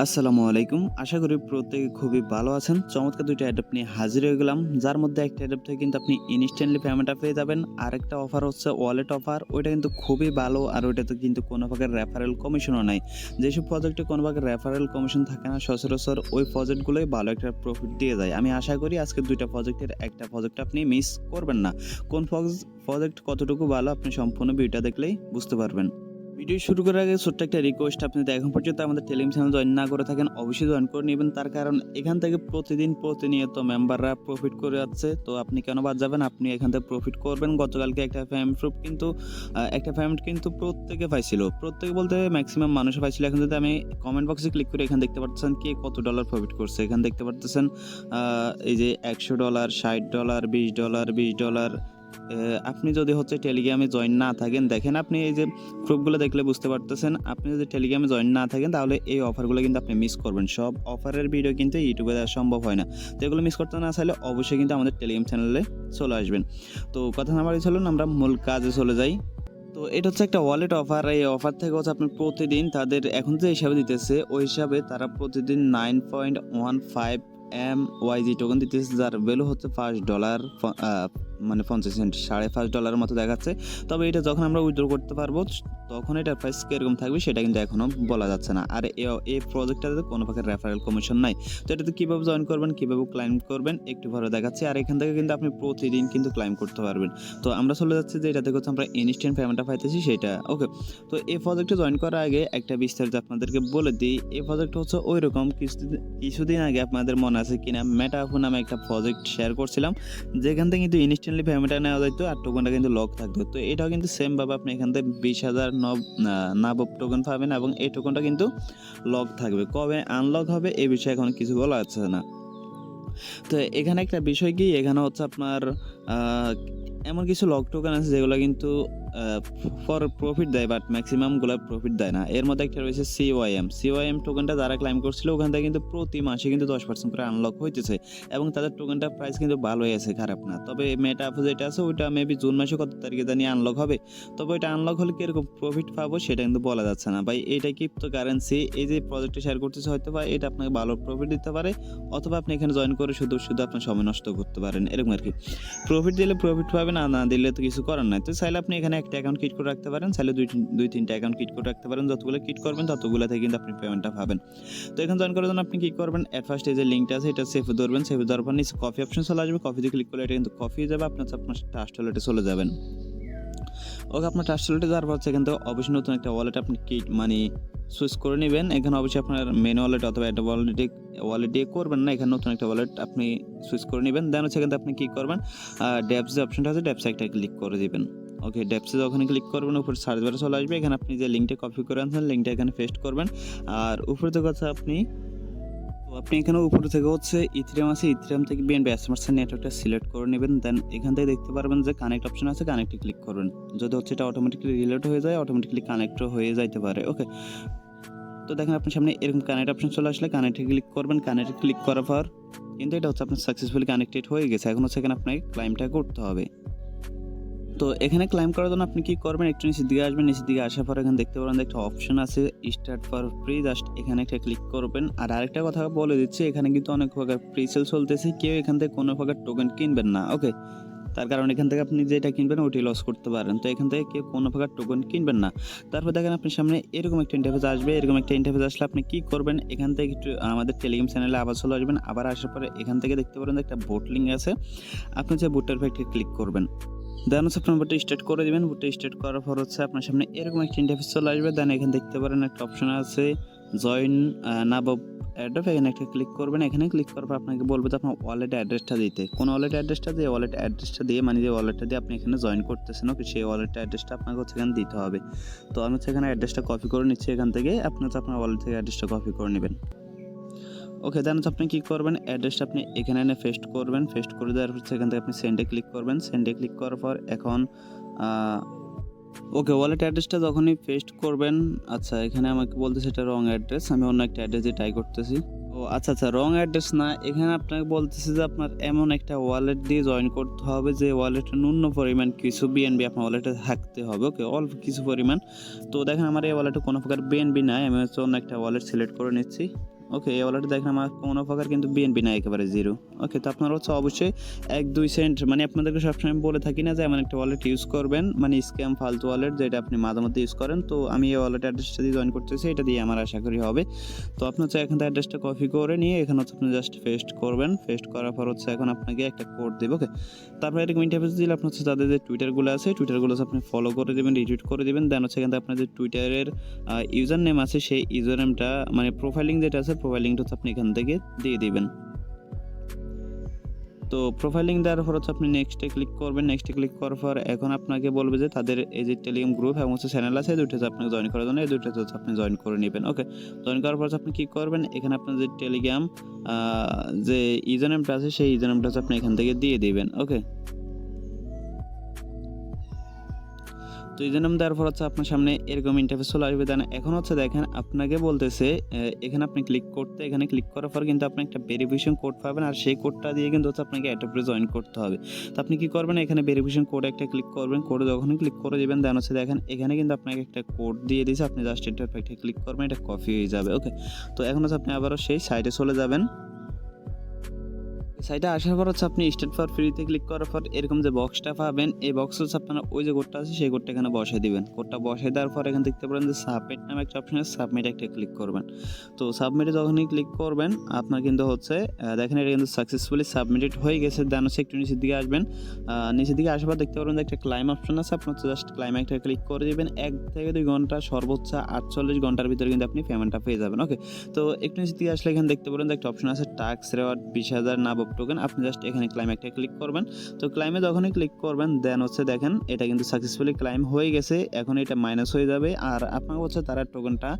আসসালামু আলাইকুম। আশা করি প্রত্যেকে খুবই ভালো আছেন। চমৎকার ২ টা অ্যাডপ্ট নিয়ে হাজির হয়ে গেলাম। যার মধ্যে একটা অ্যাডপ্ট থেকে কিন্তু আপনি ইনস্ট্যান্টলি পেমেন্টটা পেয়ে যাবেন। আরেকটা অফার হচ্ছে ওয়ালেট অফার। ওইটা কিন্তু খুবই ভালো আর ওইটাতে কিন্তু কোনো প্রকার রেফারেল কমিশনও নাই। যেসব প্রজেক্টে কোনো প্রকার রেফারেল কমিশন থাকে না সচরাচর ওই প্রজেক্টগুলোই ভালো একটা প্রফিট দিয়ে যায়। আমি আশা করি আজকের ২ টা প্রজেক্টের একটা প্রজেক্ট আপনি মিস করবেন না। কোন প্রজেক্ট কতটুকু ভালো আপনি সম্পূর্ণ ভিডিওটা দেখলেই বুঝতে পারবেন। ভিডিও শুরু করার আগে ছোট্ট একটা রিকোয়েস্ট, আপনি যদি এখন পর্যন্ত আমাদের টেলিগ্রাম চ্যানেল জয়েন না করে থাকেন অবশ্যই জয়েন করে নেবেন। তার কারণ এখান থেকে প্রতিদিন প্রতিনিয়ত মেম্বাররা প্রফিট করে যাচ্ছে। তো আপনি কেন বাদ যাবেন? আপনি এখান থেকে প্রফিট করবেন। গতকালকে একটা পেমেন্ট কিন্তু প্রত্যেকে পাইছিল। প্রত্যেকে বলতে ম্যাক্সিমাম মানুষে পাইছিল। এখন যদি আমি কমেন্ট বক্সে ক্লিক করি এখানে দেখতে পাচ্ছেন কে কত ডলার প্রফিট করছে। এখানে দেখতে পারতেছেন এই যে $100, $60, $20, $20। আপনি যদি হচ্ছে টেলিগ্রামে জয়েন না থাকেন, দেখেন আপনি এই যে গ্রুপগুলো দেখলে বুঝতে পারতেছেন। আপনি যদি টেলিগ্রামে জয়েন না থাকেন তাহলে এই অফারগুলো কিন্তু আপনি মিস করবেন। সব অফারের ভিডিও কিন্তু ইউটিউবে দেওয়া সম্ভব হয় না। তো এগুলো মিস করতে না চাইলে অবশ্যই কিন্তু আমাদের টেলিগ্রাম চ্যানেলে চলে আসবেন। তো কথা না বাড়িয়ে চলুন আমরা মূল কাজে চলে যাই। তো এটা হচ্ছে একটা ওয়ালেট অফার। এই অফার থেকে হচ্ছে আপনি প্রতিদিন তাদের এখন যে হিসাবে দিতেছে ওই হিসাবে তারা প্রতিদিন 9.15 MYG টোকেন দিতেছে, যার ভ্যালু হচ্ছে $5 মানে 50 সেন্ট, $5.5 মতো দেখাচ্ছে। তবে এটা যখন আমরা উইথড্র করতে পারবো তখন এটার প্রাইস কিরকম থাকবে সেটা কিন্তু এখনো বলা যাচ্ছে না। আর এই প্রজেক্টটাতে কোনো প্রকার রেফারেল কমিশন নাই। তো এটাতে কীভাবে জয়েন করবেন, কীভাবে ক্লাইম করবেন একটু পরে দেখাচ্ছি। আর এখান থেকে কিন্তু আপনি প্রতিদিন কিন্তু ক্লাইম করতে পারবেন। তো আমরা চলে যাচ্ছি যে এটা থেকে হচ্ছে আমরা ইনস্ট্যান্ট পেমেন্টটা পাইতেছি সেটা। ওকে, তো এই প্রজেক্টে জয়েন করার আগে একটা বিস্তারিত আপনাদেরকে বলে দিই। এই প্রজেক্ট হচ্ছে ওই রকম কিছুদিন আগে আপনাদের মনে আছে কিনা মেটাফু নামে একটা প্রজেক্ট শেয়ার করছিলাম, যেখান থেকে কিন্তু ইনস্ট্যান্টলি পেমেন্টটা নেওয়া যেত আর টোকেনটা কিন্তু লক থাকতো। তো এটাও কিন্তু সেমভাবে আপনি এখান থেকে 20,000 নাবব টোকেন পাবেন এবং এই টোকেনটা কিন্তু লক থাকবে। কবে আনলক হবে এই বিষয়ে এখন কিছু বলা যাচ্ছে না। তো এখানে একটা বিষয় কি, এখানে হচ্ছে আপনার এমন কিছু লক টোকেন আছে যেগুলো কিন্তু ফর প্রফিট দেয়, বাট ম্যাক্সিমামগুলো প্রফিট দেয় না। এর মধ্যে একটা রয়েছে সিওয়াইএম টোকেনটা যারা ক্লাইম করছিল ওখান থেকে কিন্তু প্রতি মাসে কিন্তু 10% করে আনলক হইতেছে এবং তাদের টোকেনটা প্রাইস কিন্তু ভালোই আছে, খারাপ না। তবে মেটা আপু যেটা আছে ওইটা মেবি জুন মাসে কত তারিখে জানি আনলক হবে। তবে ওইটা আনলক হলে কিরকম প্রফিট পাবো সেটা কিন্তু বলা যাচ্ছে না। ভাই এটা ক্রিপ্টোকারেন্সি, এই যে প্রজেক্টটা শেয়ার করতেছে হয়তো বা এটা আপনাকে ভালো প্রফিট দিতে পারে, অথবা আপনি এখানে জয়েন করে শুধু আপনার সময় নষ্ট করতে পারেন, এরকম আর কি। প্রফিট দিলে প্রফিট পাবেন, না দিলে তো কিছু করার নাই। তো চাইলে আপনি এখানে একটা অ্যাকাউন্ট ক্রিয়েট করে রাখতে পারেন, চাইলে দুই তিনটা অ্যাকাউন্ট ক্রিয়েট করে রাখতে পারেন। যতগুলো ক্রিয়েট করবেন ততগুলো থেকে কিন্তু আপনি পেমেন্টটা পাবেন। তো এখানে জয়েন করার জন্য আপনি কি করবেন, এট ফার্স্ট এই যে লিঙ্কটা আছে এটা সেভে ধরবেন। সেভে ধরার পর নিচে কফি অপশন চলে আসবে। কফিতে ক্লিক করলে এটা কিন্তু কফি হয়ে যাবে, আপনার ট্রাস্ট ওয়ালেটে চলে যাবেন। ওকে, আপনার ট্রাস্ট ওয়ালেটে যাওয়ার পর সেখান থেকে অবশ্যই নতুন একটা ওয়ালেট আপনি চুজ করে নেবেন। এখানে অবশ্যই আপনার মেন ওয়ালেট অথবা একটা ওয়ালেট দিয়ে করবেন না, এখানে নতুন একটা ওয়ালেট আপনি চুজ করে নেবেন। দেন সেখান থেকে আপনি কি করবেন, ড্যাপস যে অপশনটা আছে ড্যাপসে একটা ক্লিক করে দিবেন। ওকে, ড্যাপসে যখন ক্লিক করবেন উপরে সার্চ বারে চলে আসবে। এখানে আপনি যে লিঙ্কটা কপি করে আনছেন লিঙ্কটা এখানে পেস্ট করবেন। আর উপরে থেকে হচ্ছে আপনি এখানে উপরে থেকে হচ্ছে ইথেরিয়াম আছে, ইথেরিয়াম থেকে বিএনবি অ্যাসমার্সের নেটওয়ার্কটা সিলেক্ট করে নেবেন। দেন এখান থেকে দেখতে পারবেন যে কানেক্ট অপশন আছে, কানেক্টে ক্লিক করবেন। যদি হচ্ছে এটা অটোমেটিক্যালি রিলেট হয়ে যায়, অটোমেটিক্যালি কানেক্টও হয়ে যাইতে পারে। ওকে, তো দেখেন আপনার সামনে এরকম কানেক্ট অপশন চলে আসলে কানেক্টে ক্লিক করবেন। কানেক্টে ক্লিক করার পর কিন্তু এটা হচ্ছে আপনার সাকসেসফুলি কানেক্টেড হয়ে গেছে। এখন হচ্ছে এখানে আপনাকে ক্লাইমটা করতে হবে। তো এখানে ক্লাইম করার জন্য আপনি কি করবেন, একটু নিচের দিকে আসবেন। নিচের দিকে আসার পর এখানে দেখতে পারেন একটা অপশন আছে স্টার্ট ফর ফ্রি, জাস্ট এখানে একটা ক্লিক করবেন। আর আরেকটা কথা বলে দিচ্ছি, এখানে কিন্তু অনেক প্রকার প্রি সেল চলতেছে, কেউ এখান থেকে কোনো প্রকার টোকেন কিনবেন না। ওকে, তার কারণ এখান থেকে আপনি যেটা কিনবেন ওটি লস করতে পারেন। তো এখান থেকে কেউ কোনো প্রকার টোকেন কিনবেন না। তারপর দেখেন আপনার সামনে এরকম একটা ইন্টারফেস আসবে। এরকম একটা ইন্টারফেস আসলে আপনি কি করবেন, এখান থেকে একটু আমাদের টেলিগ্রাম চ্যানেলে আবার চলে আসবেন। আবার আসার পরে এখান থেকে দেখতে পারেন একটা বোট লিঙ্ক আছে, আপনি যে বোটটার উপর একটা ক্লিক করবেন। দেন হচ্ছে আপনার বোটটা স্টার্ট করে দেবেন। বোটটা স্টার্ট করার পর হচ্ছে আপনার সামনে এরকম একটা ইন্টারফেস চলে আসবে। দেন এখানে দেখতে পারেন একটা অপশন আছে জয়েন নাবব এয়ারড্রপ, এখানে একটা ক্লিক করবেন। এখানে ক্লিক করার পর আপনাকে বলবে যে আপনার ওয়ালেট অ্যাড্রেসটা দিতে। কোন ওয়ালেট অ্যাড্রেসটা দিয়ে, ওয়ালেট অ্যাড্রেসটা দিয়ে মানে যে ওয়ালেটটা দিয়ে আপনি এখানে জয়েন করতেছেন, ওকে, সেই ওয়ালেট অ্যাড্রেসটা আপনাকে হচ্ছে এখানে দিতে হবে। তো আমি হচ্ছে এখানে অ্যাড্রেসটা কপি করে নিচ্ছি এখান থেকে, আপনি হচ্ছে আপনার ওয়ালেট থেকে অ্যাড্রেসটা কপি করে নেবেন। ওকে, দেন হচ্ছে আপনি কী করবেন, অ্যাড্রেসটা আপনি এখানে এনে পেস্ট করবেন। পেস্ট করে দেওয়ার হচ্ছে এখান থেকে আপনি সেন্ডে ক্লিক করবেন। সেন্ডে ক্লিক করার পর এখন ওকে, ওয়ালেট অ্যাড্রেসটা যখনই পেস্ট করবেন, আচ্ছা এখানে আমাকে বলতেছে এটা রং অ্যাড্রেস, আমি অন্য একটা অ্যাড্রেস দিয়ে ট্রাই করতেছি। ও আচ্ছা, আচ্ছা, রং অ্যাড্রেস না। এখানে আপনাকে বলতেছে যে আপনার এমন একটা ওয়ালেট দিয়ে জয়েন করতে হবে যে ওয়ালেটে ন্যূন পরিমাণ কিছু বিএনবি আপনার ওয়ালেটে থাকতে হবে। ওকে, অল্প কিছু পরিমাণ। তো দেখেন আমার এই ওয়ালেটে কোনো প্রকার বিএনবি নাই। আমি হচ্ছে অন্য একটা ওয়ালেট সিলেক্ট করে নিচ্ছি। ওকে, এই ওয়ালেটে দেখেন আমার কোনো প্রকার কিন্তু বিএনবি নাই, একেবারে 0। ওকে, তো আপনারা হচ্ছে অবশ্যই ১-২ সেন্ট মানে আপনাদেরকে সবসময় বলে থাকি না যে এমন একটা ওয়ালেট ইউজ করবেন, মানে স্ক্যাম ফালতু ওয়ালেট যেটা আপনি মাঝে মধ্যে ইউজ করেন। তো আমি এই ওয়ালেট অ্যাড্রেসটা দিয়ে জয়েন করতেছি, এটা দিয়ে আমার আশা করি হবে। তো আপনি হচ্ছে এখান থেকে অ্যাড্রেসটা কপি করে নিয়ে এখানে হচ্ছে আপনি জাস্ট পেস্ট করবেন। পেস্ট করার পর হচ্ছে এখন আপনাকে একটা কোড দেবে। ওকে, তারপরে এরকম ইন্টারফেস দিলে আপনার হচ্ছে তাদের যে টুইটারগুলো আছে টুইটারগুলো আপনি ফলো করে দেবেন, রিটুইট করে দেবেন। দেন হচ্ছে এখান থেকে আপনার যে টুইটারের ইউজার নেম আছে সেই ইউজার নেমটা মানে প্রোফাইলিং যেটা আছে প্রোফাইলিংটা হচ্ছে আপনি এখান থেকে দিয়ে দিবেন। তো প্রোফাইলিং দেওয়ার পর হচ্ছে আপনি নেক্সটে ক্লিক করবেন। নেক্সটে ক্লিক করার পর এখন আপনাকে বলবে যে তাদের এই যে টেলিগ্রাম গ্রুপ এবং হচ্ছে চ্যানেল আছে, এই দুইটাতে আপনাকে জয়েন করার জন্য এই দুইটাতে হচ্ছে আপনি জয়েন করে নেবেন। ওকে, জয়েন করার পর আপনি কী করবেন, এখানে আপনার যে টেলিগ্রাম যে ইউজার নেমটা আছে সেই ইউজার নেমটা হচ্ছে আপনি এখান থেকে দিয়ে দিবেন। ওকে, তো এই জন্য দেওয়ার পর হচ্ছে আপনার সামনে এরকম ইন্টারফেস চলে আসবে। দেন এখন হচ্ছে দেখেন আপনাকে বলতেছে এখানে আপনি ক্লিক করতে, এখানে ক্লিক করার পর কিন্তু আপনি একটা ভেরিফিকেশন কোড পাবেন আর সেই কোডটা দিয়ে কিন্তু হচ্ছে আপনাকে অ্যাড্রপে জয়েন করতে হবে। তো আপনি কি করবেন, এখানে ভেরিফিকেশন কোড একটা ক্লিক করবেন। কোডে যখনই ক্লিক করে দিবেন দেন হচ্ছে দেখেন এখানে কিন্তু আপনাকে একটা কোড দিয়ে দিয়েছে, আপনি জাস্ট এটার একটা ক্লিক করবেন, এটা কপি হয়ে যাবে। ওকে, তো এখন হচ্ছে আপনি আবারও সেই সাইটে চলে যাবেন। সাইটে আসার পর হচ্ছে আপনি স্টার্ট ফর ফ্রিতে ক্লিক করার পর এরকম যে বক্সটা পাবেন, এই বক্স হচ্ছে আপনারা ওই যে কোডটা আছে সেই কোডটা এখানে বসাই দিবেন। কোডটা বসাই দেওয়ার পর এখানে দেখতে পারেন যে সাবমিট নামে একটা অপশন আছে, সাবমিট একটা ক্লিক করবেন। তো সাবমিটে যখনই ক্লিক করবেন আপনার কিন্তু হচ্ছে দেখেন এটা কিন্তু সাকসেসফুলি সাবমিটেড হয়ে গেছে। দেন হচ্ছে একটু নিচের দিকে আসবেন। নিচের দিকে আসার পর দেখতে পারবেন যে একটা ক্লাইম অপশন আছে, আপনি হচ্ছে জাস্ট ক্লাইম একটা ক্লিক করে দিবেন। ১ থেকে ২ ঘন্টা সর্বোচ্চ ৪৮ ঘন্টার ভিতরে কিন্তু আপনি পেমেন্টটা পেয়ে যাবেন। ওকে, তো একটু নিচের দিকে আসলে এখানে দেখতে পারেন যে একটা অপশন আছে টাস্ক রেওয়ার্ড ২০,০০০ নাবব টোকেন, আপনি জাস্ট এখানে ক্লাইম একটা ক্লিক করবেন। তো ক্লাইমে যখনই ক্লিক করবেন দেন হচ্ছে দেখেন এটা কিন্তু সাকসেসফুলি ক্লাইম হয়ে গেছে। এখন এটা মাইনাস হয়ে যাবে আর আপনাকে হচ্ছে তারা টোকেনটা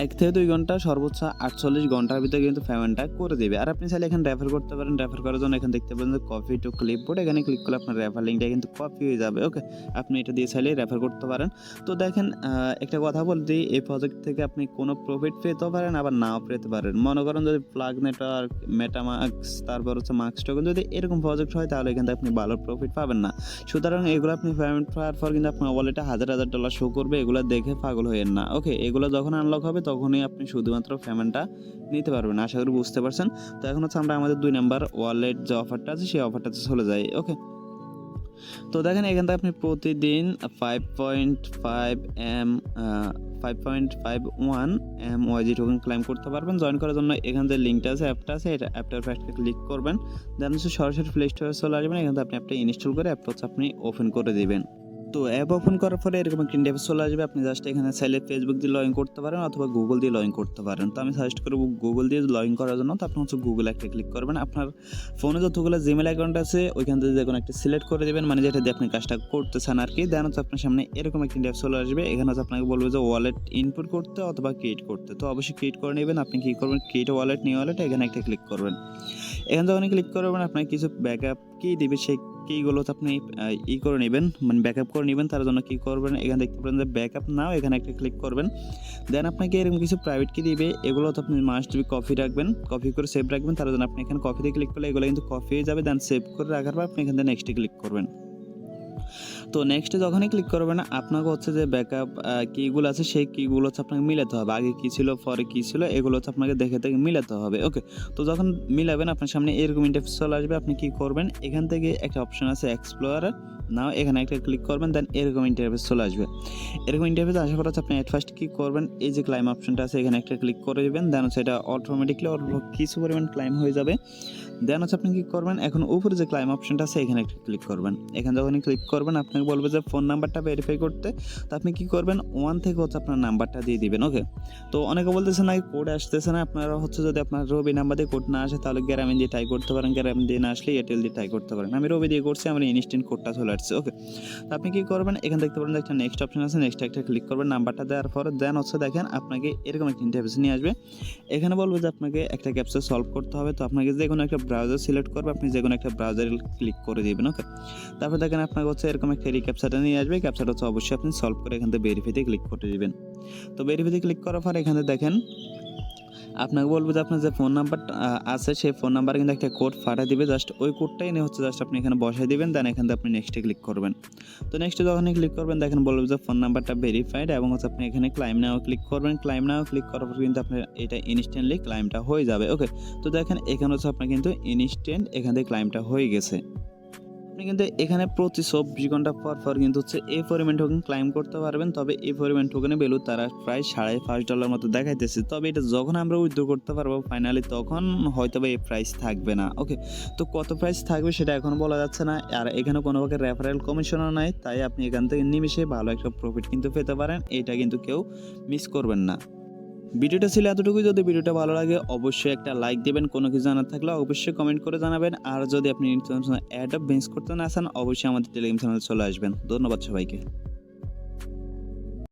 ১ থেকে ২ ঘন্টা সর্বোচ্চ ৪৮ ঘন্টার ভিতরে কিন্তু পেমেন্টটা করে দেবে। আর আপনি চাইলে এখানে রেফার করতে পারেন। রেফার করার জন্য এখানে দেখতে পাবেন যে কপি টু ক্লিপবোর্ড, এখানে ক্লিক করলে আপনার রেফার লিঙ্কটা কিন্তু কপি হয়ে যাবে। ওকে, আপনি এটা দিয়ে চাইলে রেফার করতে পারেন। তো দেখেন একটা কথা বলে দিই, এই প্রজেক্ট থেকে আপনি কোনো প্রফিট পেতেও পারেন আবার নাও পেতে পারেন। মনে করেন যদি প্লাগ নেটওয়ার্ক, মেটামাক্স, তারপর হচ্ছে মাক্স টোকেন যদি এরকম প্রজেক্ট হয় তাহলে এখান থেকে আপনি ভালো প্রফিট পাবেন না। সুতরাং এগুলো আপনি পেমেন্ট পাওয়ার পর কিন্তু আপনার ওয়ালেটে $১,০০০ শো করবে, এগুলো দেখে পাগল হইয়েন না। ওকে, এগুলো যখন আনলক হবে তখনই আপনি শুধুমাত্র পেমেন্টটা নিতে পারবেন। আশা করি বুঝতে পারছেন। তো এখন হচ্ছে আমরা আমাদের ২ নাম্বার ওয়ালেট যে অফারটা আছে সেই অফারটাতে চলে যাই। ওকে, তো দেখেন এখান থেকে আপনি প্রতিদিন 5.5 এম 5.51 এম ওয়াইজি টোকেন ক্লাইম করতে পারবেন। জয়েন করার জন্য এখানে যে লিঙ্কটা আছে, অ্যাপটা আছে, এটা অ্যাপটার উপর একটা ক্লিক করবেন। দেন হচ্ছে সরাসরি প্লে স্টোরে চলে আসবেন। এখান থেকে আপনি অ্যাপটা ইনস্টল করে অ্যাপটা হচ্ছে আপনি ওপেন করে দিবেন। তো অ্যাপ ওপেন করার পরে এরকম একটা ইন্টারফেস চলে আসবে। আপনি জাস্ট এখানে চাইলে ফেসবুক দিয়ে লগ ইন করতে পারেন অথবা গুগল দিয়ে লগ ইন করতে পারেন। তো আমি সাজেস্ট করব গুগল দিয়ে লগ ইন করার জন্য। তো আপনি হচ্ছে গুগল একটা ক্লিক করবেন। আপনার ফোনে যতগুলো জিমেল অ্যাকাউন্ট আছে ওইখান থেকে যে কোনো একটা সিলেক্ট করে দেবেন, মানে যেটা দিয়ে আপনি কাজটা করতে চান আর কি। দেন হচ্ছে আপনার সামনে এরকম একটা ইন্টারফেস চলে আসবে। এখানে হচ্ছে আপনাকে বলবে যে ওয়ালেট ইনপুট করতে অথবা ক্রিয়েট করতে। তো অবশ্যই ক্রিয়েট করে নেবেন। আপনি কী করবেন, ক্রিয়েট ওয়ালেট, নিউ ওয়ালেট, এখানে একটা ক্লিক করবেন। এখানে যখন ক্লিক করবেন আপনাকে কিছু ব্যাকআপ কি দিবে, সেই কিগুলোতে আপনি করে নেবেন, মানে ব্যাকআপ করে নেবেন। তার জন্য কী করবেন, এখানে দেখতে পারেন যে ব্যাকআপ নাও, এখানে একটা ক্লিক করবেন। দেন আপনাকে এরকম কিছু প্রাইভেট কি দিবে, এগুলো তো আপনি মাস্ট বি কপি রাখবেন, কপি করে সেভ রাখবেন। তার জন্য আপনি এখানে কপিতে ক্লিক করলে এগুলো কিন্তু কপি হয়ে যাবে। দেন সেভ করে রাখার পর আপনি এখান থেকে নেক্সটে ক্লিক করবেন। তো নেক্সটে যখনই ক্লিক করবেন আপনাকে হচ্ছে যে ব্যাকআপ কিগুলো আছে সেই কিগুলো হচ্ছে আপনাকে মিলাতে হবে। আগে কী ছিল পরে কী ছিল এগুলো হচ্ছে আপনাকে দেখে দেখে মিলাতে হবে। ওকে, তো যখন মিলাবেন আপনার সামনে এরকম ইন্টারফেস চলে আসবে। আপনি কী করবেন, এখান থেকে একটা অপশন আছে এক্সপ্লোরার নাও, এখানে একটা ক্লিক করবেন। দেন এরকম ইন্টারফেস চলে আসবে। এরকম ইন্টারফেস আসার পর হচ্ছে আপনি এট ফার্স্ট কী করবেন, এই যে ক্লাইম অপশনটা আছে এখানে একটা ক্লিক করে দেবেন। দেন হচ্ছে এটা অটোমেটিকলি অল্প কিছু পরিমাণ ক্লাইম হয়ে যাবে। দেন হচ্ছে আপনি কী করবেন, এখন উপরে যে ক্লাইম অপশনটা আছে এখানে একটা ক্লিক করবেন। এখানে যখনই ক্লিক করবেন আপনাকে বলবে যে ফোন নাম্বারটা ভেরিফাই করতে। তো আপনি কী করবেন, 1 থেকে হচ্ছে আপনার নাম্বারটা দিয়ে দিবেন। ওকে, তো অনেকে বলতেছে না কোড আসতেছে না, আপনারা হচ্ছে যদি আপনার রবি নাম্বার দিয়ে কোড না আসে তাহলে গ্রামীণ দিয়ে ট্রাই করতে পারেন, গ্রামীণ দিয়ে না আসলে এয়ারটেল দিয়ে ট্রাই করতে পারেন। আমি রবি দিয়ে করছি, আমার ইনস্ট্যান্ট কোডটা চলে আসছে। ওকে, তো আপনি কী করবেন, এখানে দেখতে পারেন একটা নেক্সট অপশন আছে, নেক্সট একটা ক্লিক করবেন। নাম্বারটা দেওয়ার পর দেন হচ্ছে দেখেন আপনাকে এরকম একটা ইন্টারফেস নিয়ে আসবে। এখানে বলবে যে আপনাকে একটা ক্যাপচা সলভ করতে হবে। তো আপনাকে যে কোনো একটা ব্রাউজার সিলেক্ট করবে, আপনি যে কোনো একটা ব্রাউজারে ক্লিক করে দিবেন। ওকে, তারপর দেখেন আপনাকে হচ্ছে এরকম একটা ক্যাপচাটা নিয়ে আসবে। ক্যাপচাটা হচ্ছে অবশ্যই আপনি সলভ করে এখান থেকে ভেরিফাইতে ক্লিক করে দিবেন। তো ভেরিফাইতে ক্লিক করার পর এখানে দেখেন আপনাকে বলবো যে আপনার যে ফোন নাম্বারটা আছে সেই ফোন নাম্বারে কিন্তু একটা কোড পাঠিয়ে দিবে। জাস্ট ওই কোডটাই নিয়ে হচ্ছে জাস্ট আপনি এখানে বসায় দিবেন, দেন এখান থেকে আপনি নেক্সটে ক্লিক করবেন। তো নেক্সটে যখনই ক্লিক করবেন দেখেন বলবে যে ফোন নাম্বারটা ভেরিফাইড এবং হচ্ছে আপনি এখানে ক্লাইম নাও ক্লিক করবেন। ক্লাইম নাও ক্লিক করার পর কিন্তু আপনার এটা ইনস্ট্যান্টলি ক্লাইমটা হয়ে যাবে। ওকে, তো দেখেন এখানে হচ্ছে আপনার কিন্তু ইনস্ট্যান্ট এখান থেকে ক্লাইমটা হয়ে গেছে। আপনি কিন্তু এখানে প্রতি 24 ঘন্টা পর পর কিন্তু হচ্ছে এই পরিমাণ টোকেন ক্লাইম করতে পারবেন। তবে এই পরিমাণ টোকেনের ভ্যালু তারা প্রায় $5.5 মতো দেখাইতেছে। তবে এটা যখন আমরা উইথড্র করতে পারবো ফাইনালি তখন হয়তোবা এই প্রাইস থাকবে না। ওকে, তো কত প্রাইস থাকবে সেটা এখনো বলা যাচ্ছে না। আর এখানে কোনো প্রকার রেফারেল কমিশনও নাই, তাই আপনি এখান থেকে নিমেষে ভালো একটা প্রফিট কিন্তু পেতে পারেন। এটা কিন্তু কেউ মিস করবেন না। ভিডিওটা ছিল এতটুকুই। যদি ভিডিওটা ভালো লাগে অবশ্যই একটা লাইক দিবেন, কোনো কিছু জানার থাকলে অবশ্যই কমেন্ট করে জানাবেন। আর যদি আপনি অ্যাড্রপ বেঞ্চ করতে না চান অবশ্যই আমাদের টেলিগ্রাম চ্যানেলে চলে আসবেন। ধন্যবাদ সবাইকে।